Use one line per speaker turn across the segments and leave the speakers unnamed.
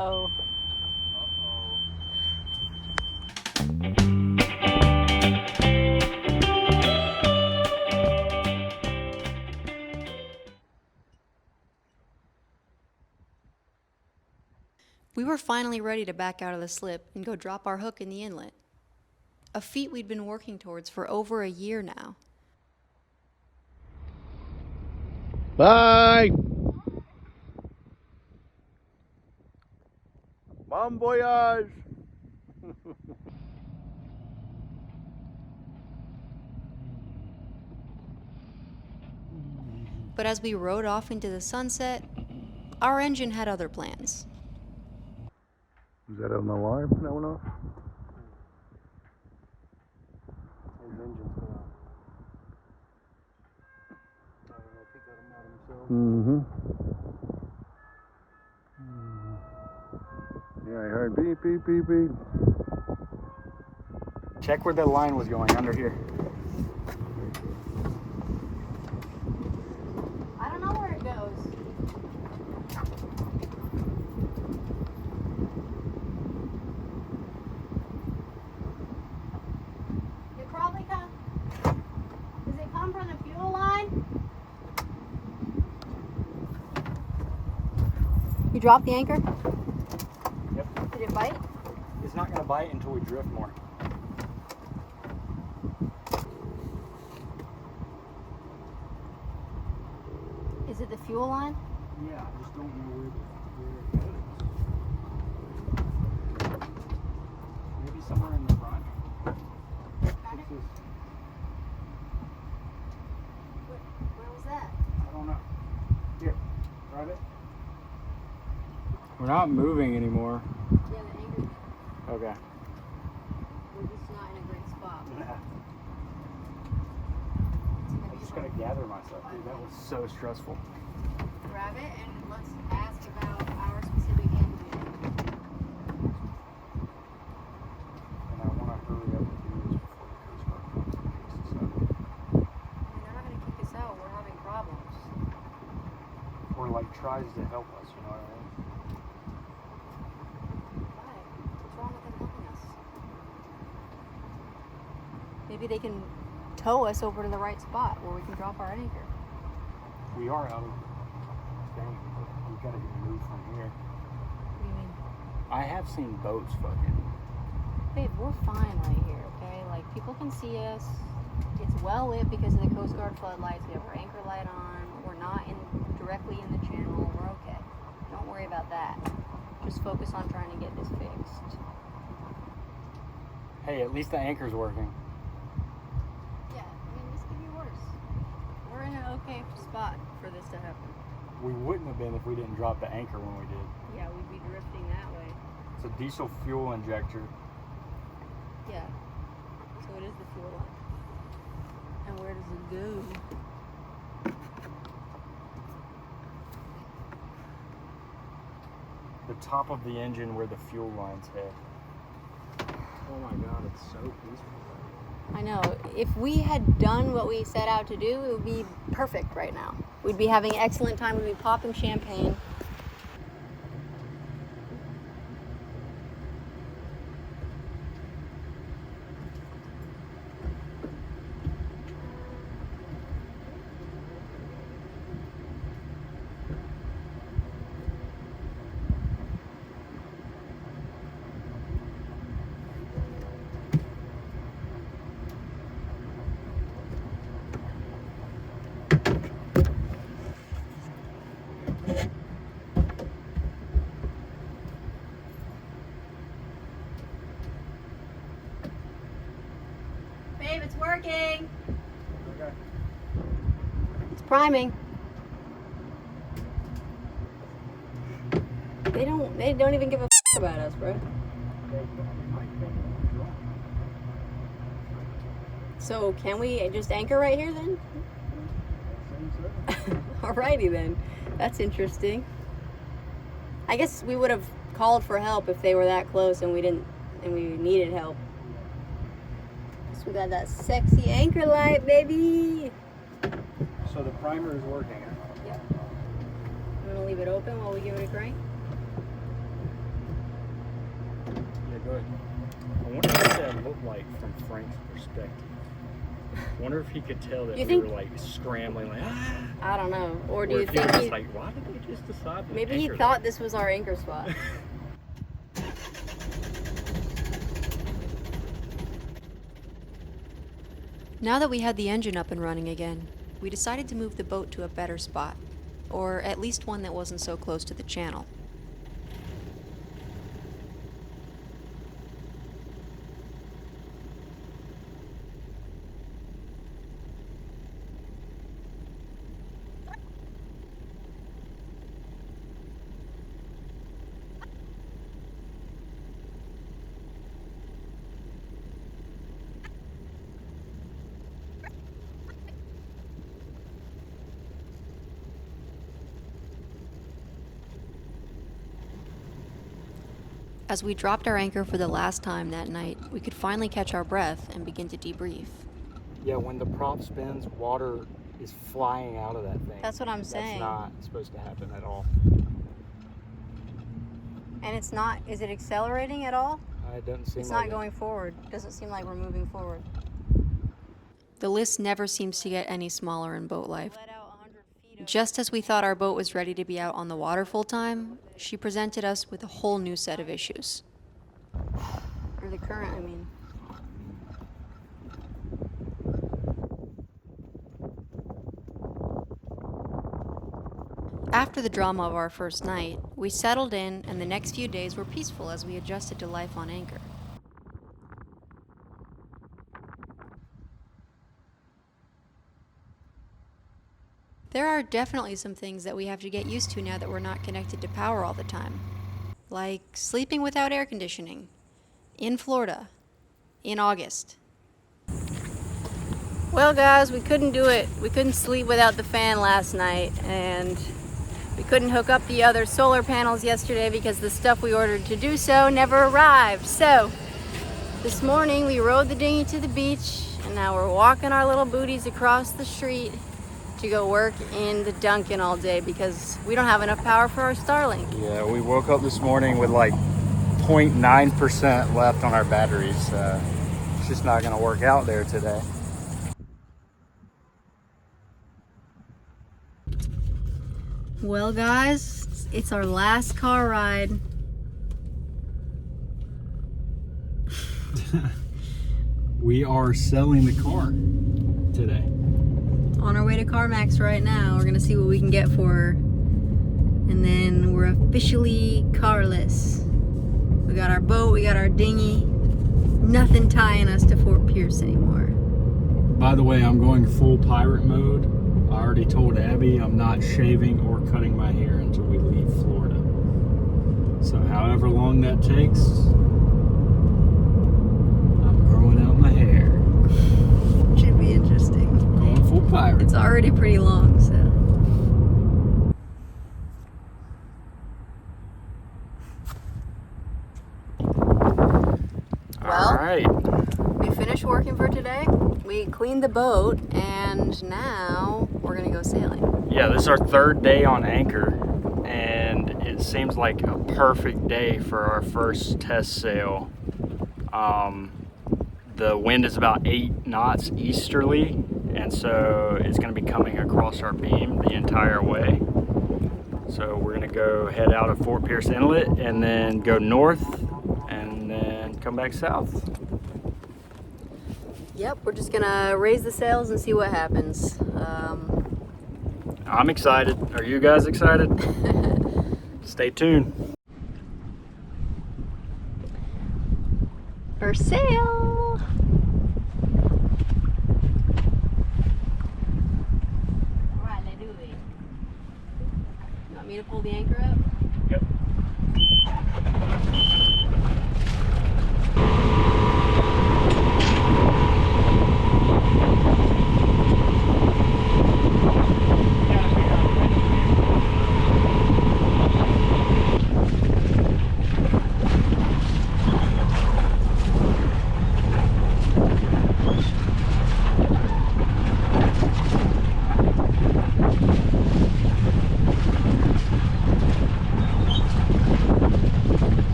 Uh-oh. We were finally ready to back out of the slip and go drop our hook in the inlet. A feat we'd been working towards for over a year now.
Bye! Bon voyage!
But as we rode off into the sunset, our engine had other plans.
Is that on the alarm that went off?
His engine's gone off. I don't know if he got him out himself.
Yeah, I heard beep, beep, beep, beep.
Check where the line was going, under here.
I don't know where it goes. It probably comes. Does it come from the fuel line? You dropped the anchor?
Yep.
Did it bite?
It's not going to bite until we drift more.
Is it the fuel line?
Yeah, I just don't know where it is. Maybe somewhere in the front. What's this?
Where was that?
I don't know. Here, grab it. We're not moving anymore.
Yeah, the anchor.
Okay.
We're just not in a great spot.
I'm just going to gather myself, dude. That was so stressful.
Grab it and let's ask about our specific engine.
And I want to hurry up and do this before the Coast Guard comes and picks us up.
I mean, they're not going to kick us out. We're having problems.
Or like tries to help us, you know what I mean?
Why? What's wrong with them helping us? Maybe they can tow us over to the right spot where we can drop our anchor.
We are out of thing, but we gotta get moved from here.
What do you mean?
I have seen boats fucking.
Babe, we're fine right here, okay? Like, people can see us. It's well lit because of the Coast Guard floodlights. We have our anchor light on. We're not directly in the channel. We're okay. Don't worry about that. Just focus on trying to get this fixed.
Hey, at least the anchor's working.
Yeah, I mean, this could be worse. We're in an okay spot for this to happen.
We wouldn't have been if we didn't drop the anchor when we did.
Yeah, we'd be drifting that way.
It's a diesel fuel injector.
Yeah. So it is the fuel line. And where does it go?
The top of the engine where the fuel lines head. Oh my god, it's so peaceful.
I know. If we had done what we set out to do, it would be perfect right now. We'd be having an excellent time. We'd be popping champagne. Babe, it's working.
Okay.
It's priming. They don't even give a about us, bro. So can we just anchor right here then? Alrighty then. That's interesting. I guess we would have called for help if they were that close and we needed help. So we got that sexy anchor light, baby.
So the primer is working.
Yep. I'm gonna leave it open while we give it a crank.
could. I wonder what that looked like from Frank's perspective. I wonder if he could tell that we were like scrambling, like
I don't know. Or do
or
you
if
think
he was
he,
like, why did they just decide to
maybe he
anchor
thought this was our anchor spot? Now that we had the engine up and running again, we decided to move the boat to a better spot, or at least one that wasn't so close to the channel. As we dropped our anchor for the last time that night, we could finally catch our breath and begin to debrief.
Yeah, when the prop spins, water is flying out of that thing.
That's what I'm saying.
That's not supposed to happen at all.
And it's not, is it accelerating at all?
It doesn't seem
It's
like
not going forward. It doesn't seem like we're moving forward. The list never seems to get any smaller in boat life. Just as we thought our boat was ready to be out on the water full time, she presented us with a whole new set of issues. Or the current, I mean. After the drama of our first night, we settled in, and the next few days were peaceful as we adjusted to life on anchor. There are definitely some things that we have to get used to now that we're not connected to power all the time. Like sleeping without air conditioning. In Florida. In August. Well guys, we couldn't do it. We couldn't sleep without the fan last night, and we couldn't hook up the other solar panels yesterday because the stuff we ordered to do so never arrived. So, this morning we rode the dinghy to the beach, and now we're walking our little booties across the street to go work in the Duncan all day because we don't have enough power for our Starlink.
Yeah, we woke up this morning with like 0.9% left on our batteries. It's just not going to work out there today.
Well guys, it's our last car ride.
We are selling the car today.
On our way to CarMax right now. We're gonna see what we can get for her. And then we're officially carless. We got our boat, we got our dinghy. Nothing tying us to Fort Pierce anymore.
By the way, I'm going full pirate mode. I already told Abby I'm not shaving or cutting my hair until we leave Florida. So however long that takes, I'm growing out my hair.
Should be interesting.
Going full pirate.
It's already pretty long, so. Well,
all right.
We finished working for today. We cleaned the boat, and now we're gonna go sailing.
Yeah, this is our third day on anchor, and it seems like a perfect day for our first test sail. The wind is about 8 knots easterly, and so it's going to be coming across our beam the entire way. So we're going to go head out of Fort Pierce Inlet and then go north and then come back south.
Yep, we're just gonna raise the sails and see what happens.
I'm excited. Are you guys excited? Stay tuned.
For sail! Alright, let's do it. You want me to pull the anchor up?
Yep.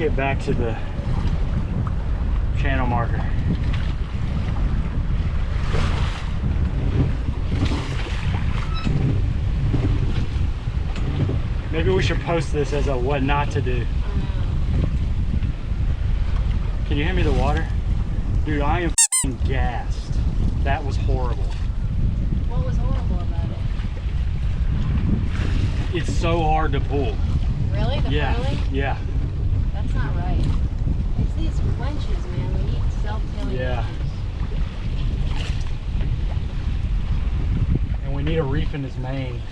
it back to the channel marker. Maybe we should post this as a what not to do. Can you hand me the water? Dude, I am f***ing gassed. That was horrible.
What was horrible about it?
It's so hard to pull.
Really? The furling?
Yeah.
That's not right. It's these wenches, man. We need self-tailing
Yeah.
wenches.
And we need a reef in his main.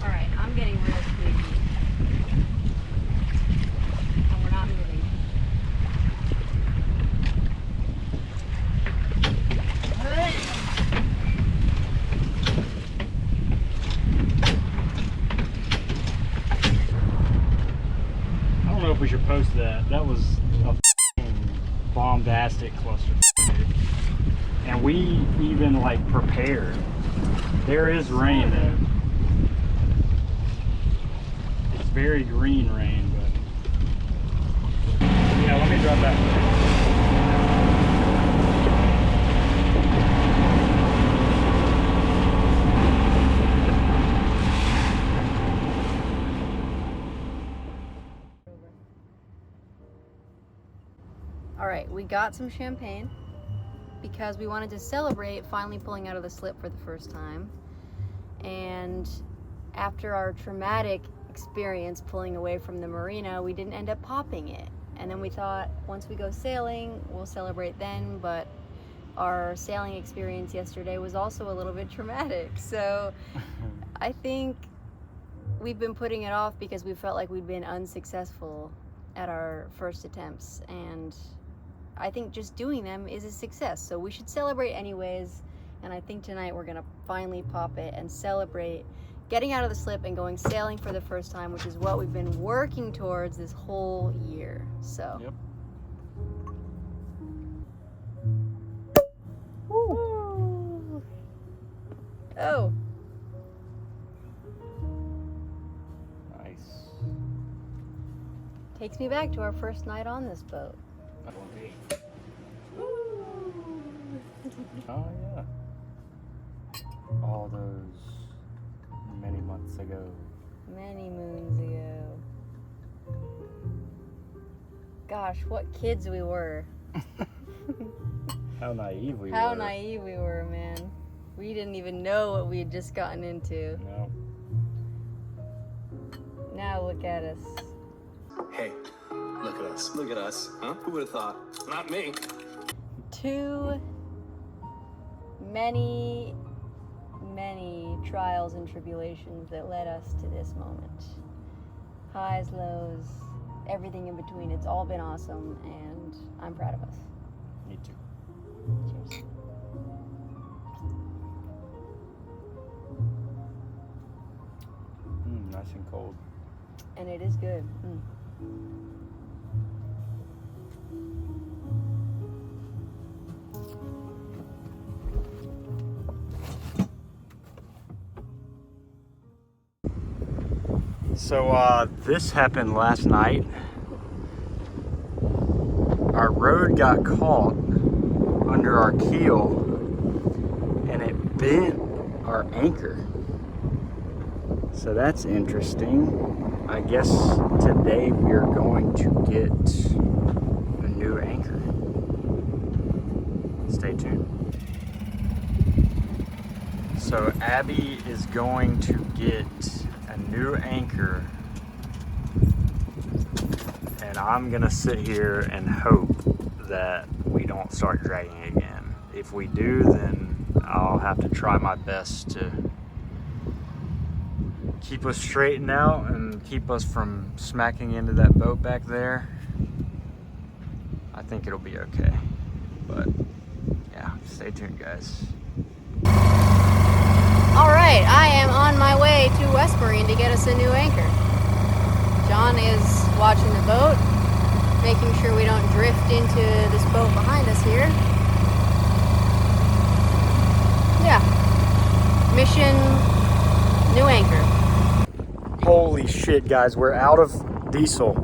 Alright, I'm getting real squeaky. And we're not moving.
I don't know if we should post that. That was a f***ing bombastic cluster. And we even like prepared. There is rain though. It's very green rain, but yeah, let me drop that.
Alright, we got some champagne because we wanted to celebrate finally pulling out of the slip for the first time. And after our traumatic experience pulling away from the marina, we didn't end up popping it. And then we thought once we go sailing, we'll celebrate then, but our sailing experience yesterday was also a little bit traumatic. So I think we've been putting it off because we felt like we'd been unsuccessful at our first attempts, and I think just doing them is a success, so we should celebrate anyways. And I think tonight we're gonna finally pop it and celebrate getting out of the slip and going sailing for the first time, which is what we've been working towards this whole year. So
Yep.
Woo. Oh,
Nice.
takes me back to our first night on this boat.
Oh yeah. All those many months ago.
Many moons ago. Gosh, what kids we were.
How naive we were.
How naive we were, man. We didn't even know what we had just gotten into.
No.
Now look at us.
Hey, look at us. Look at us. Huh? Who would have thought? Not me.
Too many trials and tribulations that led us to this moment. Highs, lows, everything in between. It's all been awesome, and I'm proud of us.
Me too.
Cheers.
Nice and cold.
And it is good.
So this happened last night. Our rod got caught under our keel and it bent our anchor. So that's interesting. I guess today we're going to get a new anchor. Stay tuned. So Abby is going to get a new anchor, and I'm gonna sit here and hope that we don't start dragging again. If we do, then I'll have to try my best to keep us straightened out and keep us from smacking into that boat back there. I think it'll be okay, but yeah, stay tuned, guys.
Alright, I am on my way to West Marine to get us a new anchor. John is watching the boat, making sure we don't drift into this boat behind us here. Yeah. Mission, new anchor.
Holy shit, guys, we're out of diesel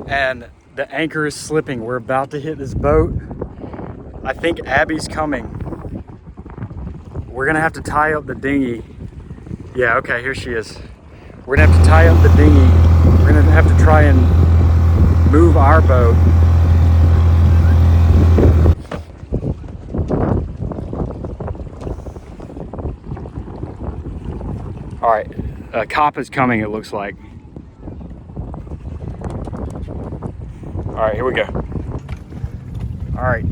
and the anchor is slipping. We're about to hit this boat. I think Abby's coming. We're gonna have to tie up the dinghy. Yeah, okay, here she is. We're gonna have to tie up the dinghy. We're gonna have to try and move our boat. All right, a cop is coming, it looks like. All right, here we go. All right,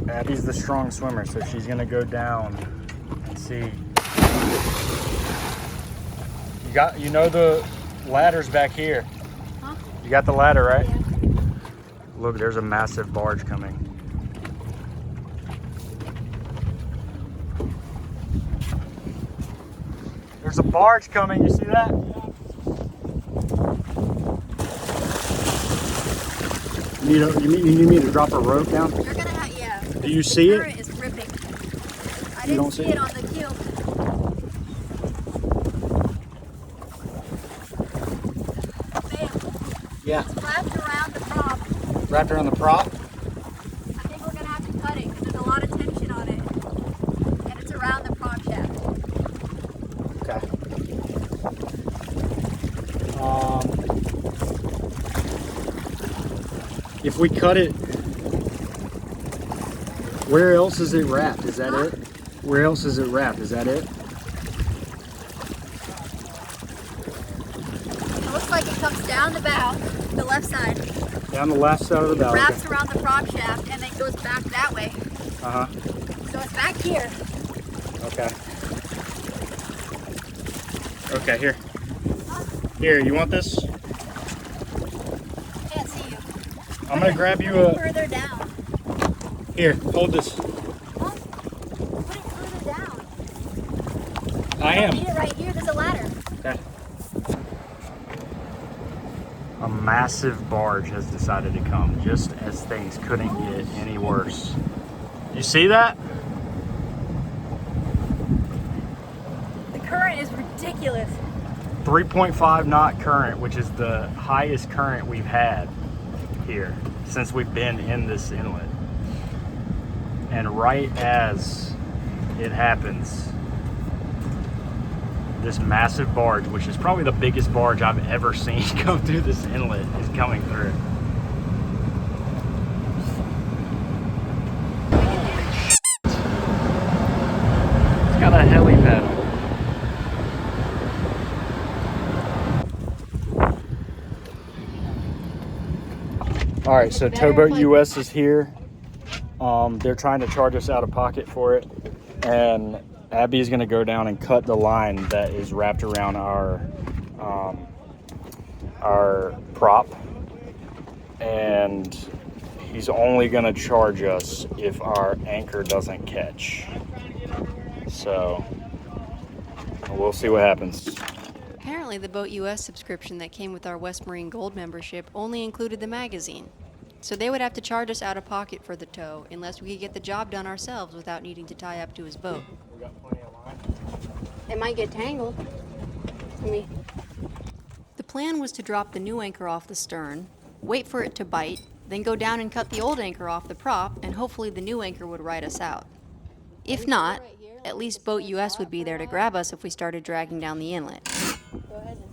Abby's the strong swimmer, so she's gonna go down and see. You know the ladder's back here.
Huh?
You got the ladder, right?
Yeah.
Look, there's a massive barge coming. There's a barge coming, you see that? You need me to drop a rope down?
You're gonna have, yeah.
Do you see it?
The current is ripping. I
You don't
didn't see
see
it
it?
on the keel. Bam.
Yeah.
It's wrapped around the prop.
Wrapped around the prop?
I think we're gonna have to cut it because there's a lot of tension on it. And it's around the prop shaft.
Okay. If we cut it, where else is it wrapped? Is that it? Where else is it wrapped? Is that it?
It looks like it comes down the bow, the left side,
Down the left side of the bow.
wraps around the prop shaft, and then goes back that way.
Uh-huh.
So it's back here.
Okay. Okay, here. Here, you want this?
Can't see you.
I'm gonna grab you
Put it
a...
further down.
Here, hold this.
Huh? Put it further down.
I am.
Need it right here. There's a ladder.
Okay. A massive barge has decided to come just as things couldn't get any worse. You see that?
The current is ridiculous.
3.5 knot current, which is the highest current we've had here since we've been in this inlet. And right as it happens, this massive barge, which is probably the biggest barge I've ever seen come through this inlet, is coming through. It's got a heli paddle. All right, so Towboat US is here. They're trying to charge us out of pocket for it, and Abby is going to go down and cut the line that is wrapped around our prop, and he's only going to charge us if our anchor doesn't catch. So we'll see what happens.
Apparently, the Boat US subscription that came with our West Marine Gold membership only included the magazine. So they would have to charge us out of pocket for the tow unless we could get the job done ourselves without needing to tie up to his boat.
We got plenty of line.
It might get tangled. The plan was to drop the new anchor off the stern, wait for it to bite, then go down and cut the old anchor off the prop, and hopefully the new anchor would ride us out. If not, at least Boat US would be there to grab us if we started dragging down the inlet. Go ahead.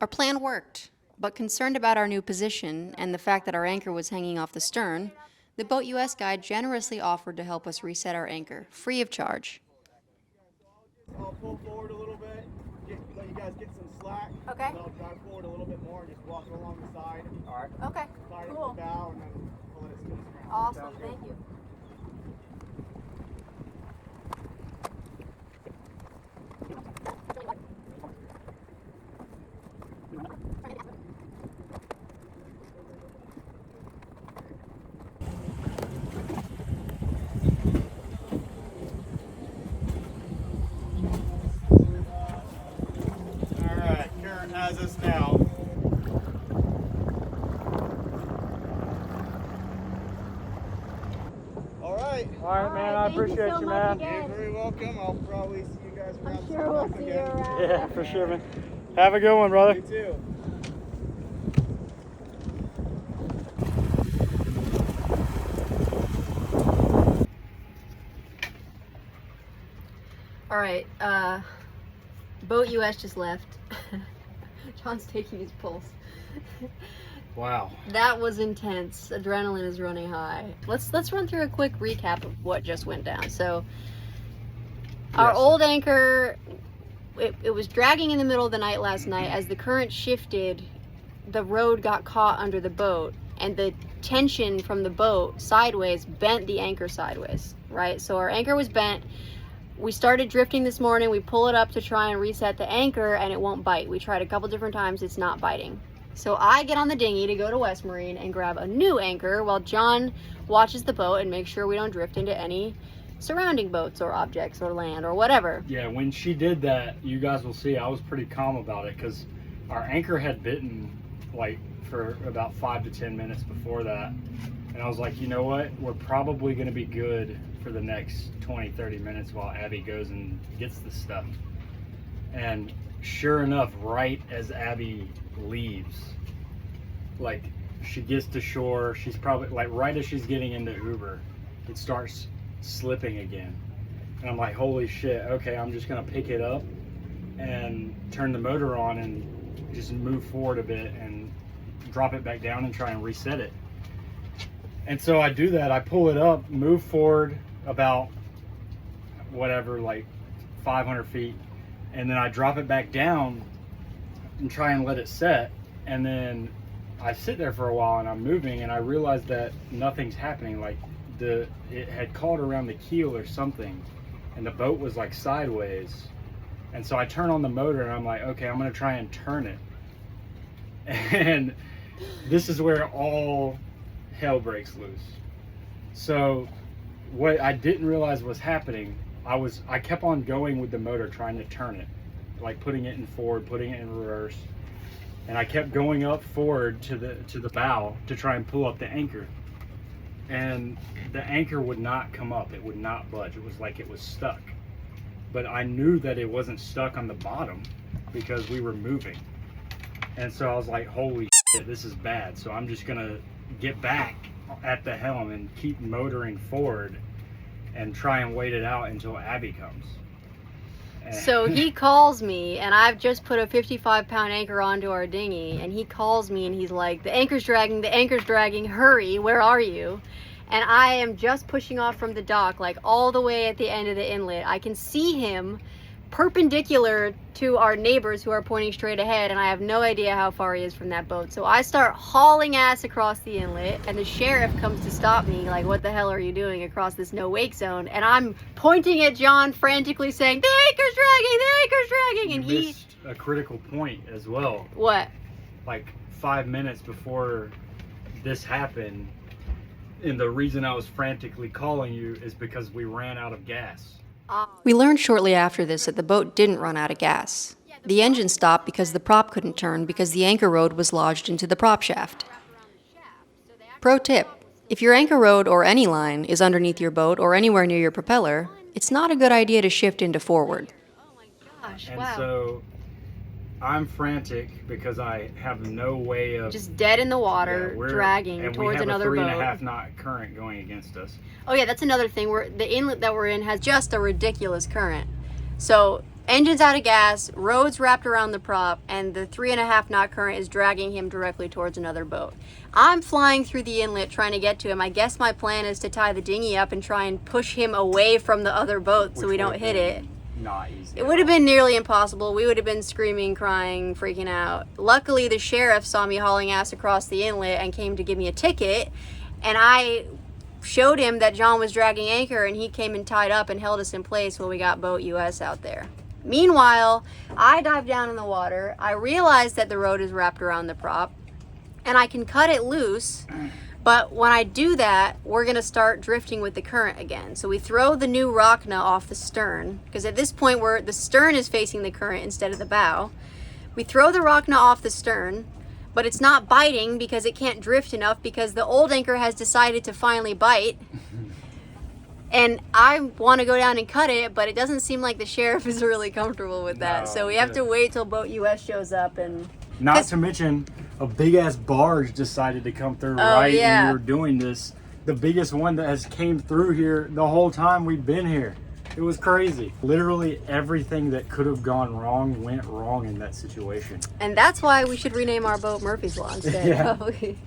Our plan worked, but concerned about our new position and the fact that our anchor was hanging off the stern, the Boat US guide generously offered to help us reset our anchor, free of charge.
I'll pull forward a little bit, let you guys get some slack.
Okay.
And I'll drive forward a little bit more, just walk along the side.
All right.
Okay,
Slide it to the bow, and then pull it as soon as you can.
Awesome, thank you.
All right, Karen has us now.
All right, man. I
Thank you
appreciate
so
you,
much
man.
again.
You're very welcome. I'll probably see you guys around.
I'm sure we'll see you around.
Yeah, for sure, man. Have a good one, brother.
You too.
All right, Boat US just left. John's taking his pulse.
Wow.
That was intense. Adrenaline is running high. Let's run through a quick recap of what just went down. So, our
Yes.
old anchor, it was dragging in the middle of the night last night. As the current shifted, the road got caught under the boat, and the tension from the boat sideways bent the anchor sideways, right? So our anchor was bent. We started drifting this morning. We pull it up to try and reset the anchor, and it won't bite. We tried a couple different times. It's not biting. So I get on the dinghy to go to West Marine and grab a new anchor while John watches the boat and makes sure we don't drift into any surrounding boats or objects or land or whatever.
Yeah, when she did that, you guys will see I was pretty calm about it because our anchor had bitten like for about 5 to 10 minutes before that. And I was like, you know what? We're probably going to be good for the next 20-30 minutes while Abby goes and gets the stuff. And sure enough, right as Abby leaves, like she gets to shore, she's probably like right as she's getting into Uber, it starts slipping again. And I'm like, holy shit, okay, I'm just gonna pick it up and turn the motor on and just move forward a bit and drop it back down and try and reset it. And so I do that, I pull it up, move forward about whatever, like 500 feet, and then I drop it back down and try and let it set. And then I sit there for a while and I'm moving and I realize that nothing's happening. Like it had caught around the keel or something and the boat was like sideways. And so I turn on the motor and I'm like, okay, I'm gonna try and turn it. And this is where all hell breaks loose. So what I didn't realize was happening, I kept on going with the motor trying to turn it, like putting it in forward, putting it in reverse, and I kept going up forward to the bow to try and pull up the anchor, and the anchor would not come up. It would not budge. It was like it was stuck. But I knew that it wasn't stuck on the bottom because we were moving, and so I was like, holy shit, this is bad. So I'm just gonna get back at the helm and keep motoring forward and try and wait it out until Abby comes.
So he calls me, and I've just put a 55-pound anchor onto our dinghy, and he calls me and he's like, the anchor's dragging, hurry, where are you? And I am just pushing off from the dock, like all the way at the end of the inlet. I can see him perpendicular to our neighbors who are pointing straight ahead, and I have no idea how far he is from that boat. So I start hauling ass across the inlet, and the sheriff comes to stop me, like, what the hell are you doing across this no wake zone? And I'm pointing at John, frantically saying, the anchor's dragging, and
you missed a critical point as well.
What?
Like 5 minutes before this happened, and the reason I was frantically calling you is because we ran out of gas.
We learned shortly after this that the boat didn't run out of gas. The engine stopped because the prop couldn't turn because the anchor rod was lodged into the prop shaft. Pro tip: if your anchor rod or any line is underneath your boat or anywhere near your propeller, it's not a good idea to shift into forward.
Gosh,
And
wow.
so I'm frantic because I have no way of
Just dead in the water,
we're-
dragging
and
towards
we have
another
a
boat.
3.5 knot current going against us.
Oh yeah, that's another thing. The inlet that we're in has just a ridiculous current. So engine's out of gas, road's wrapped around the prop, and the 3.5 knot current is dragging him directly towards another boat. I'm flying through the inlet trying to get to him. I guess my plan is to tie the dinghy up and try and push him away from the other boat so
Which
we don't
would
hit
have
it.
Not easy.
It would have been nearly impossible. We would have been screaming, crying, freaking out. Luckily, the sheriff saw me hauling ass across the inlet and came to give me a ticket, and I showed him that John was dragging anchor, and he came and tied up and held us in place while we got Boat US out there. Meanwhile, I dive down in the water. I realize that the road is wrapped around the prop, and I can cut it loose, but when I do that, we're gonna start drifting with the current again. So we throw the new Rockna off the stern, because at this point the stern is facing the current instead of the bow. We throw the Rockna off the stern, but it's not biting because it can't drift enough because the old anchor has decided to finally bite. And I want to go down and cut it, but it doesn't seem like the sheriff is really comfortable with that.
No,
So we have to wait till Boat US shows up and...
Not to mention, a big ass barge decided to come through
Oh,
right
yeah.
when we were doing this. The biggest one that has came through here the whole time we've been here. It was crazy. Literally everything that could have gone wrong went wrong in that situation.
And that's why we should rename our boat Murphy's Law instead.
Yeah.
Probably.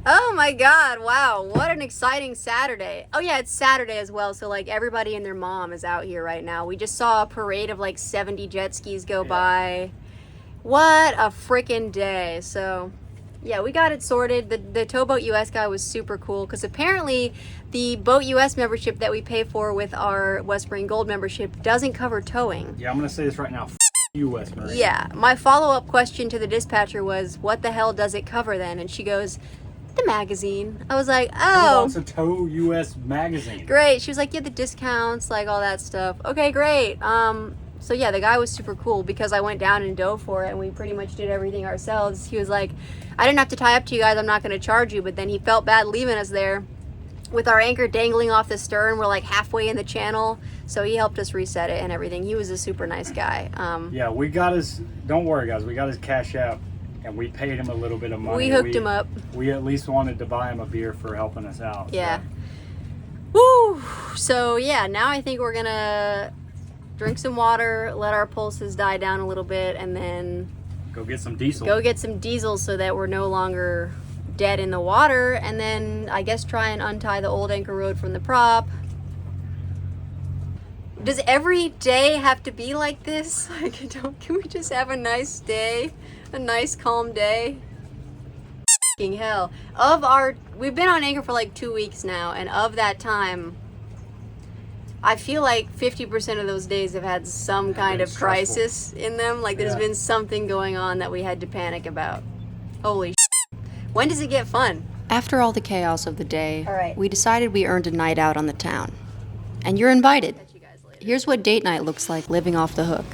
Oh my God, wow, what an exciting Saturday. Oh yeah, it's Saturday as well, so like everybody and their mom is out here right now. We just saw a parade of like 70 jet skis go by. What a freaking day. So yeah, we got it sorted. The Towboat US guy was super cool because apparently the Boat US membership that we pay for with our West Spring Gold membership doesn't cover towing.
Yeah, I'm gonna say this right now. US Marine.
Yeah, my follow-up question to the dispatcher was, what the hell does it cover then? And she goes, the magazine. I was like,
Who
oh,
wants a tow US magazine?
great. She was like, yeah, the discounts, like all that stuff. Okay, great. So yeah, the guy was super cool because I went down and dove for it and we pretty much did everything ourselves. He was like, I didn't have to tie up to you guys, I'm not going to charge you. But then he felt bad leaving us there with our anchor dangling off the stern. We're like halfway in the channel, so he helped us reset it and everything. He was a super nice guy.
Yeah, we got his, don't worry guys, we got his cash out and we paid him a little bit of money.
We hooked him up.
We at least wanted to buy him a beer for helping us out.
Yeah.
So.
Woo! So yeah, now I think we're gonna drink some water, let our pulses die down a little bit, and then
Go get some diesel.
go get some diesel so that we're no longer dead in the water, and then I guess try and untie the old anchor rod from the prop. Does every day have to be like this? Like, can we just have a nice day? A nice calm day? F***ing hell. We've been on anchor for like 2 weeks now, and of that time, I feel like 50% of those days have had some kind of
stressful.
crisis in them. Like there's
Yeah.
been something going on that we had to panic about. Holy shit. When does it get fun?
After all the chaos of the day,
All right.
we decided we earned a night out on the town. And you're invited.
Catch you guys later.
Here's what date night looks like living off the hook.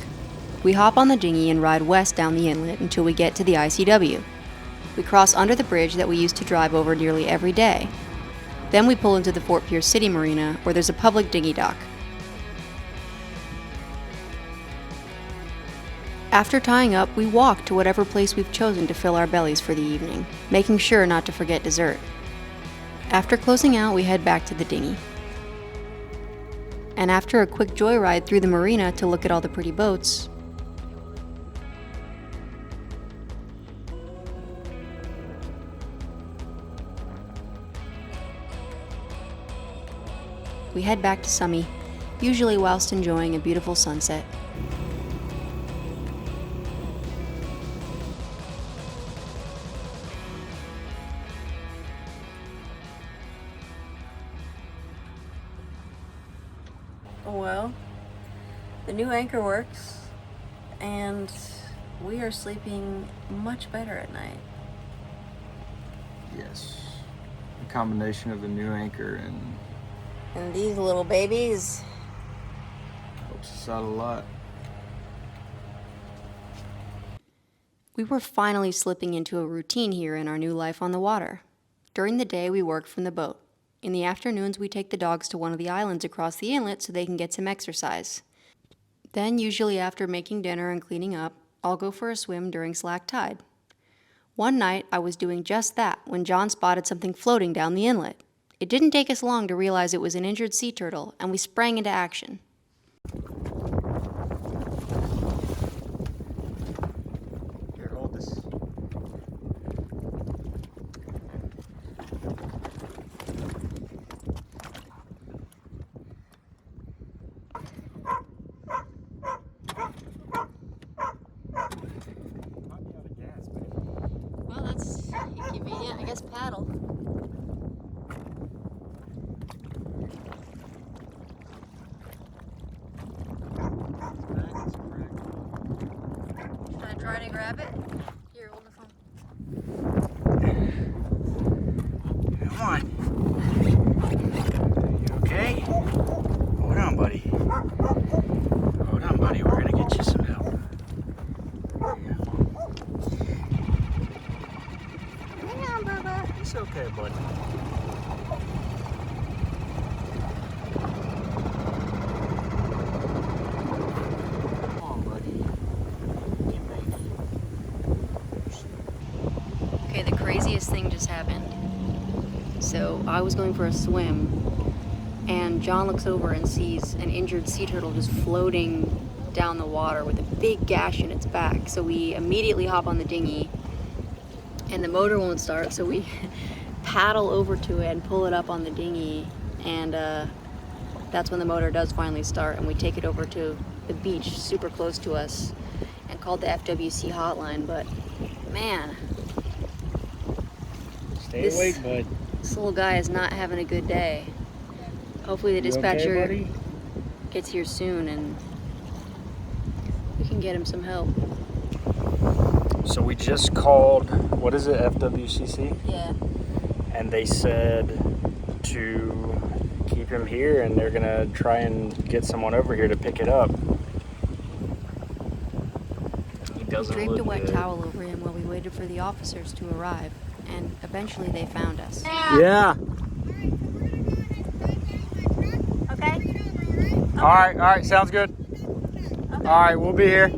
We hop on the dinghy and ride west down the inlet until we get to the ICW. We cross under the bridge that we used to drive over nearly every day. Then we pull into the Fort Pierce City Marina, where there's a public dinghy dock. After tying up, we walk to whatever place we've chosen to fill our bellies for the evening, making sure not to forget dessert. After closing out, we head back to the dinghy. And after a quick joyride through the marina to look at all the pretty boats, we head back to Summy, usually whilst enjoying a beautiful sunset. Well, the new anchor works, and we are sleeping much better at night.
Yes. A combination of the new anchor and
And these little babies.
helps us out a lot.
We were finally slipping into a routine here in our new life on the water. During the day, we work from the boat. In the afternoons, we take the dogs to one of the islands across the inlet so they can get some exercise. Then, usually after making dinner and cleaning up, I'll go for a swim during slack tide. One night, I was doing just that when John spotted something floating down the inlet. It didn't take us long to realize it was an injured sea turtle, and we sprang into action.
Here, hold this.
Well, that's convenient. I guess paddle. Should I try to grab it? Here, hold the phone.
Come on. You okay? Hold on, buddy. Hold on, buddy. We're gonna get you some help.
Hang on, Bubba.
It's okay, buddy.
Okay, the craziest thing just happened. So I was going for a swim, and John looks over and sees an injured sea turtle just floating down the water with a big gash in its back. So we immediately hop on the dinghy, and the motor won't start, so we paddle over to it and pull it up on the dinghy, and that's when the motor does finally start, and we take it over to the beach super close to us and called the FWC hotline. But man,
Stay awake, bud.
this little guy is not having a good day. Hopefully the dispatcher
Okay,
gets here soon and we can get him some help.
so we just called, what is it, FWCC?
Yeah.
And they said to keep him here, and they're gonna try and get someone over here to pick it up. He doesn't
Draped a
look
wet
good.
towel over him while we waited for the officers to arrive, and eventually they found us.
Yeah.
Okay.
All right, sounds good. All right, we'll be here.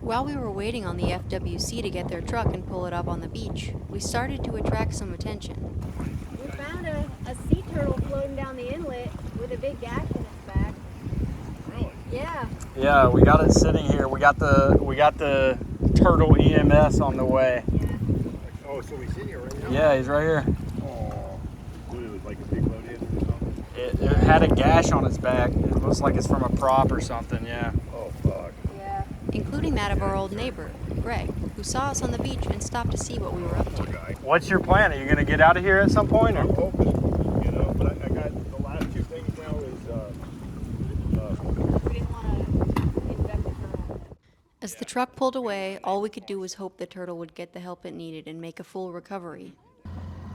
While we were waiting on the FWC to get their truck and pull it up on the beach, we started to attract some attention.
We found a sea turtle floating down the inlet with a big gash in its back.
Really?
Yeah.
Yeah, we got it sitting here. We got the turtle EMS on the way.
Oh, so we see here right now?
Yeah, he's right here.
Oh, it was like a big load in or something.
It had a gash on its back. It looks like it's from a prop or something. Yeah.
Oh, fuck.
Yeah.
Including that of our old neighbor, Greg, who saw us on the beach and stopped to see what we were up to.
Guy.
What's your plan? Are you gonna get out of here at some point?
I'm
Or?
hoping, you know, but I got the last two things now is,
We didn't want to infect the turtle.
As the truck pulled away, all we could do was hope the turtle would get the help it needed and make a full recovery.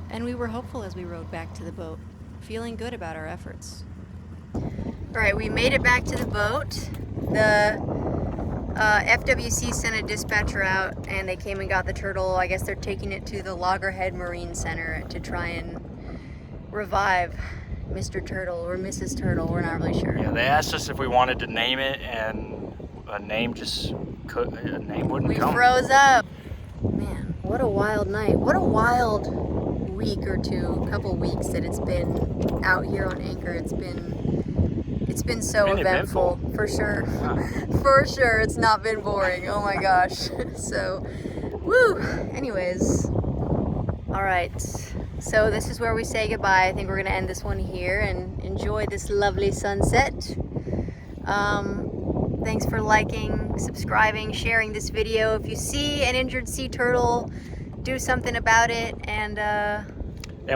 And we were hopeful as we rowed back to the boat, feeling good about our efforts. All right, we made it back to the boat. The FWC sent a dispatcher out and they came and got the turtle. I guess they're taking it to the Loggerhead Marine Center to try and revive Mr. Turtle or Mrs. Turtle. We're not really sure.
Yeah, they asked us if we wanted to name it, and a name wouldn't
We
come.
froze up. Man, what a wild night. What a wild week or two, couple weeks that it's been out here on anchor. It's been so
Been
eventful, for sure. For sure, it's not been boring. Oh my gosh. So, woo. Anyways, all right. So this is where we say goodbye. I think we're gonna end this one here and enjoy this lovely sunset. Thanks for liking, subscribing, sharing this video. If you see an injured sea turtle, do something about it, and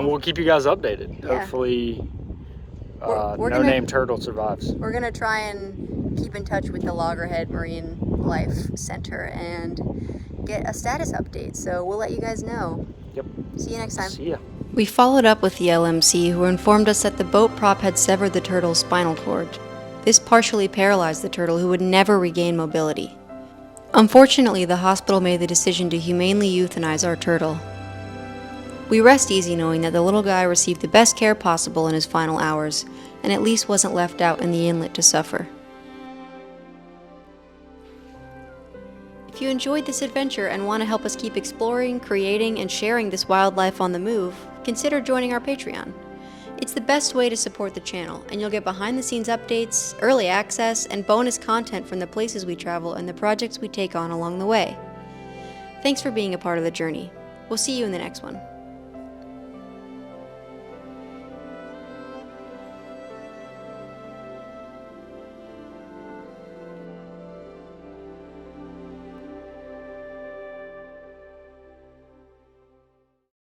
we'll keep you guys updated.
Yeah.
Hopefully,
We're
no
gonna-
name turtle survives.
we're gonna try and keep in touch with the Loggerhead Marine Life Center and get a status update. So we'll let you guys know.
Yep.
See you next time.
See ya.
We followed up with the LMC, who informed us that the boat prop had severed the turtle's spinal cord. This partially paralyzed the turtle, who would never regain mobility. Unfortunately, the hospital made the decision to humanely euthanize our turtle. We rest easy knowing that the little guy received the best care possible in his final hours, and at least wasn't left out in the inlet to suffer. If you enjoyed this adventure and want to help us keep exploring, creating, and sharing this wildlife on the move, consider joining our Patreon. It's the best way to support the channel, and you'll get behind-the-scenes updates, early access, and bonus content from the places we travel and the projects we take on along the way. Thanks for being a part of the journey. We'll see you in the next one.